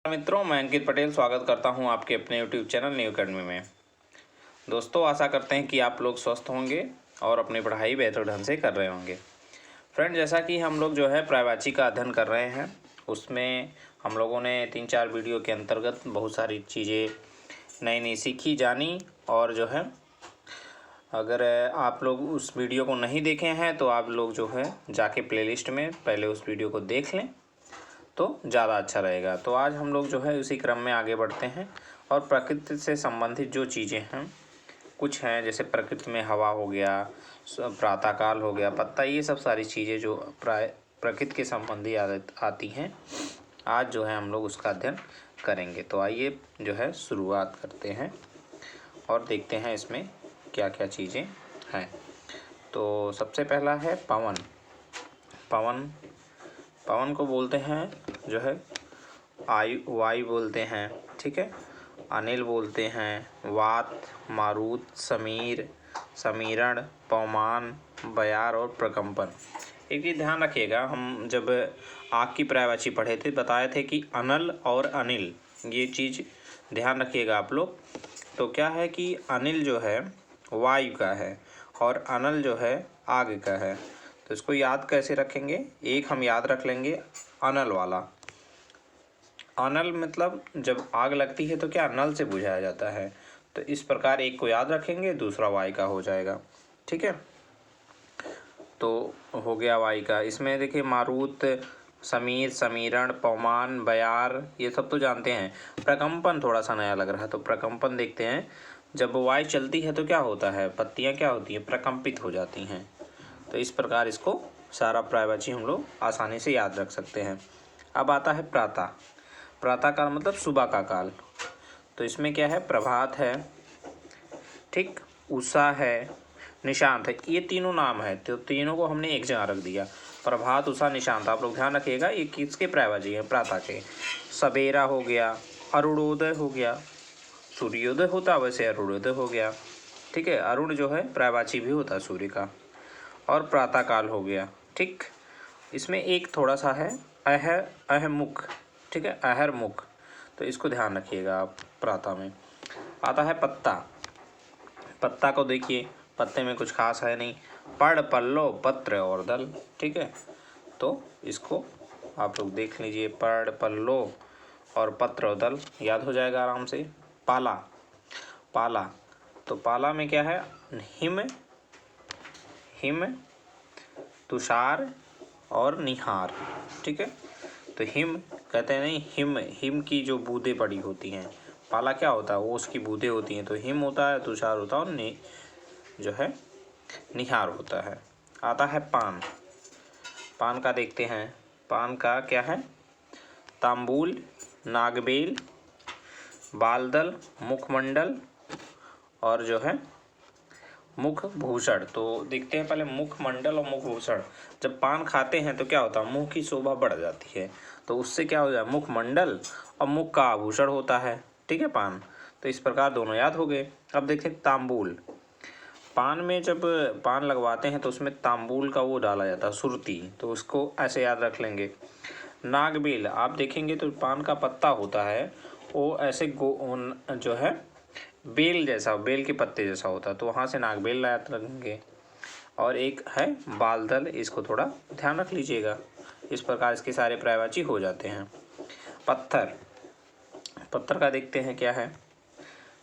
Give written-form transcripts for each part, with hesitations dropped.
मित्रों, मैं अंकित पटेल स्वागत करता हूं आपके अपने YouTube चैनल न्यू अकेडमी में। दोस्तों, आशा करते हैं कि आप लोग स्वस्थ होंगे और अपनी पढ़ाई बेहतर ढंग से कर रहे होंगे। फ्रेंड, जैसा कि हम लोग जो है पर्यायवाची का अध्ययन कर रहे हैं, उसमें हम लोगों ने 3-4 वीडियो के अंतर्गत बहुत सारी चीज़ें नई नई सीखी, जानी। और जो है अगर आप लोग उस वीडियो को नहीं देखे हैं तो आप लोग जो है जाके प्लेलिस्ट में पहले उस वीडियो को देख लें तो ज़्यादा अच्छा रहेगा। तो आज हम लोग जो है उसी क्रम में आगे बढ़ते हैं और प्रकृति से संबंधित जो चीज़ें हैं कुछ हैं, जैसे प्रकृति में हवा हो गया, प्रातःकाल हो गया, पत्ता, ये सब सारी चीज़ें जो प्रकृति के संबंधी आती हैं, आज जो है हम लोग उसका अध्ययन करेंगे। तो आइए जो है शुरुआत करते हैं और देखते हैं इसमें क्या क्या चीज़ें हैं। तो सबसे पहला है पवन। पवन पवन को बोलते हैं जो है वायु बोलते हैं, ठीक है। अनिल बोलते हैं, वात, मारुत, समीर, समीरण, पवमान, बयार और प्रकंपन। एक चीज़ ध्यान रखिएगा, हम जब आग की पर्यायवाची पढ़े थे बताए थे कि अनल और अनिल, ये चीज़ ध्यान रखिएगा आप लोग। तो क्या है कि अनिल जो है वायु का है और अनल जो है आग का है। तो इसको याद कैसे रखेंगे? एक हम याद रख लेंगे अनल वाला। अनल मतलब जब आग लगती है तो क्या नल से बुझाया जाता है। तो इस प्रकार एक को याद रखेंगे, दूसरा वायु का हो जाएगा, ठीक है। तो हो गया वायु का। इसमें देखिए मारुत, समीर, समीरण, पवमान, बयार, ये सब तो जानते हैं। प्रकंपन थोड़ा सा नया लग रहा है, तो प्रकंपन देखते हैं। जब वायु चलती है तो क्या होता है, पत्तियां क्या होती हैं, प्रकंपित हो जाती हैं। तो इस प्रकार इसको सारा पर्यायवाची हम लोग आसानी से याद रख सकते हैं। अब आता है प्रातः। प्रातः काल मतलब सुबह का काल। तो इसमें क्या है, प्रभात है, ठीक, उषा है, निशांत है, ये तीनों नाम है। तो तीनों को हमने एक जगह रख दिया, प्रभात, उषा, निशांत। आप लोग ध्यान रखिएगा ये किसके पर्यायवाची हैं, प्रातः के। सवेरा हो गया, अरुणोदय हो गया, सूर्योदय होता वैसे अरुणोदय हो गया, ठीक है। अरुण जो है पर्यायवाची भी होता है सूर्य का। और प्रातःकाल हो गया, ठीक। इसमें एक थोड़ा सा है अहमुख, ठीक है, अहरमुख। तो इसको ध्यान रखिएगा आप। प्रातः में आता है पत्ता। पत्ता को देखिए, पत्ते में कुछ खास है नहीं, पड़, पल्लो, पत्र और दल, ठीक है। तो इसको आप लोग देख लीजिए, पड़, पल्लो और पत्र और दल याद हो जाएगा आराम से। पाला। पाला, तो पाला में क्या है, हिम, हिम, तुषार और निहार, ठीक है। तो हिम कहते हैं नहीं, हिम, हिम की जो बूंदें पड़ी होती हैं। पाला क्या होता है, वो उसकी बूंदें होती हैं। तो हिम होता है, तुषार होता है और जो है निहार होता है। आता है पान। पान का देखते हैं। पान का क्या है, तांबूल, नागबेल, बालदल, मुखमंडल और जो है मुखभूषण। तो देखते हैं पहले मुखमंडल और मुखभूषण। जब पान खाते हैं तो क्या होता है, मुंह की शोभा बढ़ जाती है। तो उससे क्या हो जाए, मुखमंडल और मुख का आभूषण होता है, ठीक है, पान। तो इस प्रकार दोनों याद हो गए। अब देखें तांबूल। पान में जब पान लगवाते हैं तो उसमें तांबूल का वो डाला जाता है, सुरती। तो उसको ऐसे याद रख लेंगे। नागबेल, आप देखेंगे तो पान का पत्ता होता है, वो ऐसे जो है बेल जैसा, बेल के पत्ते जैसा होता है। तो वहाँ से नागबेल याद रखेंगे। और एक है बालदल, इसको थोड़ा ध्यान रख लीजिएगा। इस प्रकार इसके सारे पर्यायवाची हो जाते हैं। पत्थर। पत्थर का देखते हैं क्या है।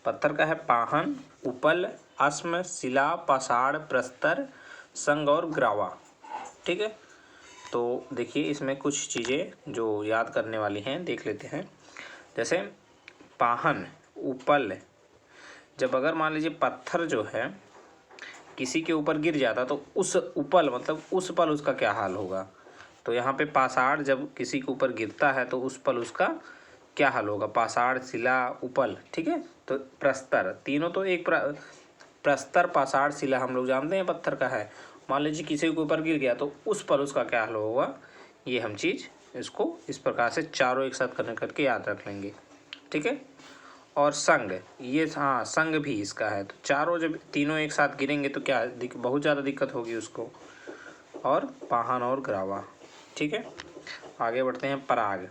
पत्थर का है पाहन, उपल, अस्म, शिला, पाषाण, प्रस्तर, संग और ग्रावा, ठीक है। तो देखिए इसमें कुछ चीज़ें जो याद करने वाली हैं, देख लेते हैं। जैसे पाहन, उपल, जब अगर मान लीजिए पत्थर जो है किसी के ऊपर गिर जाता तो उस उपल मतलब उस पल उसका क्या हाल होगा। तो यहाँ पे पाषाण जब किसी के ऊपर गिरता है तो उस पल उसका क्या हाल होगा, पाषाण, शिला, उपल, ठीक है। तो प्रस्तर, तीनों तो एक प्रस्तर, पाषाण, शिला हम लोग जानते हैं पत्थर का है। मान लीजिए किसी के ऊपर गिर गया तो उस पल उसका क्या हाल होगा, ये हम चीज़ इसको इस प्रकार से चारों एक साथ करके याद रख लेंगे, ठीक है। और संग, ये हाँ संग भी इसका है। तो चारों जब तीनों एक साथ गिरेंगे तो क्या बहुत ज़्यादा दिक्कत होगी उसको। और पाहन और ग्रावा, ठीक है। आगे बढ़ते हैं पराग।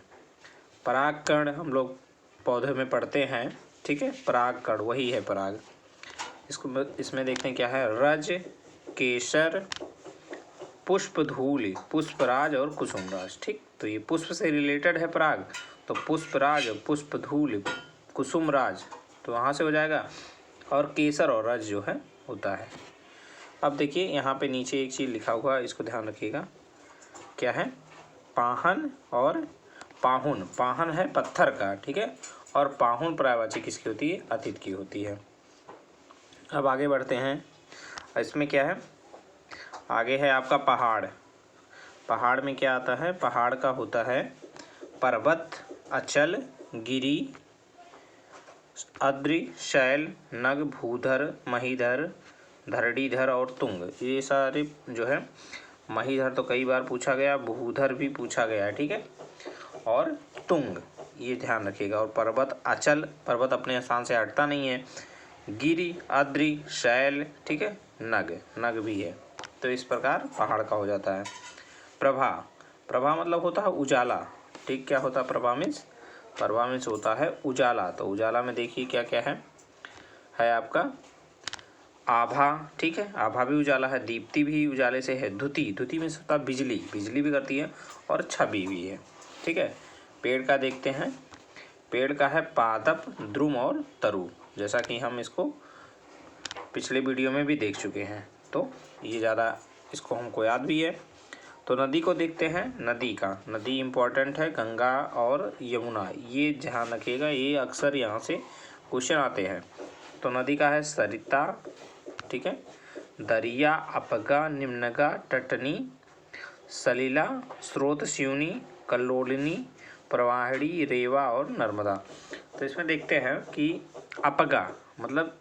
परागकण हम लोग पौधे में पढ़ते हैं, ठीक है, परागकण वही है पराग। इसको इसमें देखते हैं क्या है, रज, केसर, पुष्पधूलि, पुष्पराज और कुसुमराज। ठीक, तो ये पुष्प से रिलेटेड है पराग, तो पुष्पराज, पुष्पधूलि, कुसुमराज, तो वहाँ से हो जाएगा। और केसर और रज जो है होता है। अब देखिए यहाँ पे नीचे एक चीज़ लिखा हुआ है, इसको ध्यान रखिएगा, क्या है, पाहन और पाहुन। पाहन है पत्थर का, ठीक है, और पाहुन पर्यायवाची किसकी होती है, अतीत की होती है। अब आगे बढ़ते हैं, इसमें क्या है, आगे है आपका पहाड़। पहाड़ में क्या आता है, पहाड़ का होता है पर्वत, अचल, गिरि, अद्रि, शैल, नग, भूधर, महीधर, धरणीधर और तुंग। ये सारे जो है, महीधर तो कई बार पूछा गया, भूधर भी पूछा गया है, ठीक है, और तुंग, ये ध्यान रखिएगा। और पर्वत, अचल, पर्वत अपने स्थान से हटता नहीं है, गिरि, अद्रि, शैल, ठीक है, नग, नग भी है। तो इस प्रकार पहाड़ का हो जाता है। प्रभा, प्रभा मतलब होता है उजाला, ठीक, क्या होता है प्रभा मीन्स, प्रभा मीन्स होता है उजाला। तो उजाला में देखिए क्या क्या है आपका आभा, ठीक है, आभा भी उजाला है, दीप्ति भी उजाले से है, धुति, धुति मीन्स होता है बिजली, बिजली भी करती है, और छवि भी है, ठीक है। पेड़ का देखते हैं, पेड़ का है पादप, द्रुम और तरु, जैसा कि हम इसको पिछले वीडियो में भी देख चुके हैं, तो ये ज़्यादा इसको हमको याद भी है। तो नदी को देखते हैं, नदी का, नदी इम्पोर्टेंट है, गंगा और यमुना, ये ध्यान रखिएगा, ये अक्सर यहाँ से क्वेश्चन आते हैं। तो नदी का है सरिता, ठीक है, दरिया, अपगा, निम्नगा, टटनी, सलीला, स्रोत, सिवनी, कल्लोलिनी, प्रवाहिणी, रेवा और नर्मदा। तो इसमें देखते हैं कि अपगा मतलब,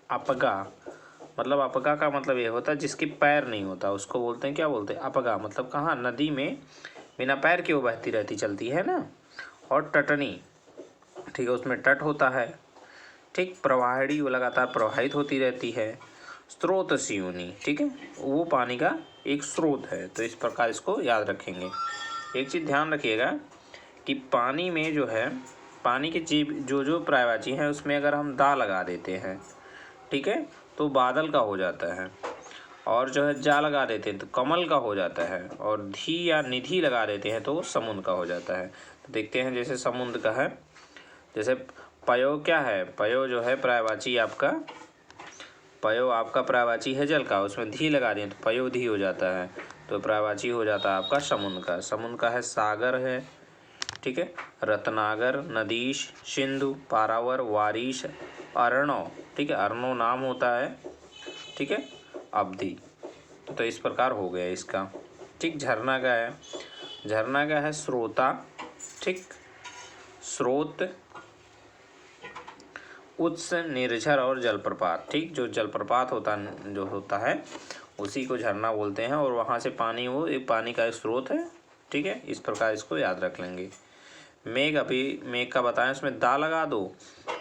अपगा का मतलब ये होता है जिसके पैर नहीं होता, उसको बोलते हैं, क्या बोलते हैं, अपगा। मतलब कहाँ, नदी में बिना पैर के वो बहती रहती, चलती है ना। और टटनी, ठीक है, उसमें तट होता है, ठीक, प्रवाहिणी, वो लगातार प्रवाहित होती रहती है, स्रोत, सिवनी, ठीक है, वो पानी का एक स्रोत है। तो इस प्रकार इसको याद रखेंगे। एक चीज़ ध्यान रखिएगा कि पानी में जो है, पानी के जीव जो पर्यायवाची हैं उसमें अगर हम दा लगा देते हैं, ठीक है, तो बादल का हो जाता है, और जो है जा लगा देते हैं तो कमल का हो जाता है, और धी या निधि लगा देते हैं तो समुद्र का हो जाता है। तो देखते हैं, जैसे समुद्र का है, जैसे पयो क्या है, पयो जो है पर्यायवाची आपका, पयो आपका पर्यायवाची है जल का, उसमें धी लगा दें तो पयोधी हो जाता है, तो पर्यायवाची हो जाता है आपका समुद्र का। समुद्र का है सागर है, ठीक है, रत्नागर, नदीश, सिंधु, पारावर, वारिश, अर्णव, ठीक है, अर्णव नाम होता है, ठीक है, अवधि। तो इस प्रकार हो गया इसका, ठीक। झरना का है, झरना का है स्रोता, ठीक, स्रोत, उत्स, निर्झर और जलप्रपात, ठीक, जो जलप्रपात होता है उसी को झरना बोलते हैं, और वहाँ से पानी, वो एक पानी का एक स्रोत है, ठीक है। इस प्रकार इसको याद रख लेंगे। मेघ, अभी मेघ का बताएं, उसमें दा लगा दो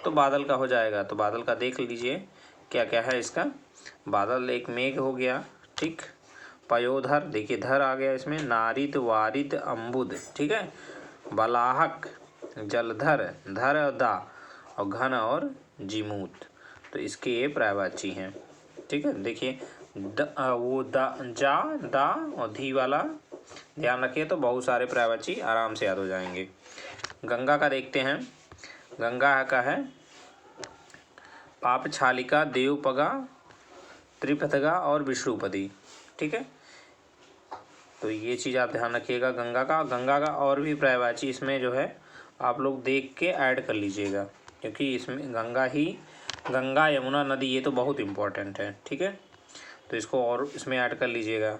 तो बादल का हो जाएगा। तो बादल का देख लीजिए क्या क्या है इसका, बादल एक मेघ हो गया, ठीक। पयोधर, देखिए धर आ गया इसमें, नारिद, वारिद, अम्बुद, ठीक है, बलाहक, जलधर, धर और दा, और घन और जीमूत। तो इसके ये पर्यायवाची हैं, ठीक है। देखिए वो जा, दा और धी वाला ध्यान रखिए, तो बहुत सारे पर्यायवाची आराम से याद हो जाएंगे। गंगा का देखते हैं, गंगा का है पाप छालिका, देवपगा, त्रिपथगा और विष्णुपदी, ठीक है। तो ये चीज़ आप ध्यान रखिएगा गंगा का और भी पर्यायवाची इसमें जो है आप लोग देख के ऐड कर लीजिएगा, क्योंकि इसमें गंगा, यमुना, नदी, ये तो बहुत इम्पोर्टेंट है, ठीक है। तो इसको और इसमें ऐड कर लीजिएगा।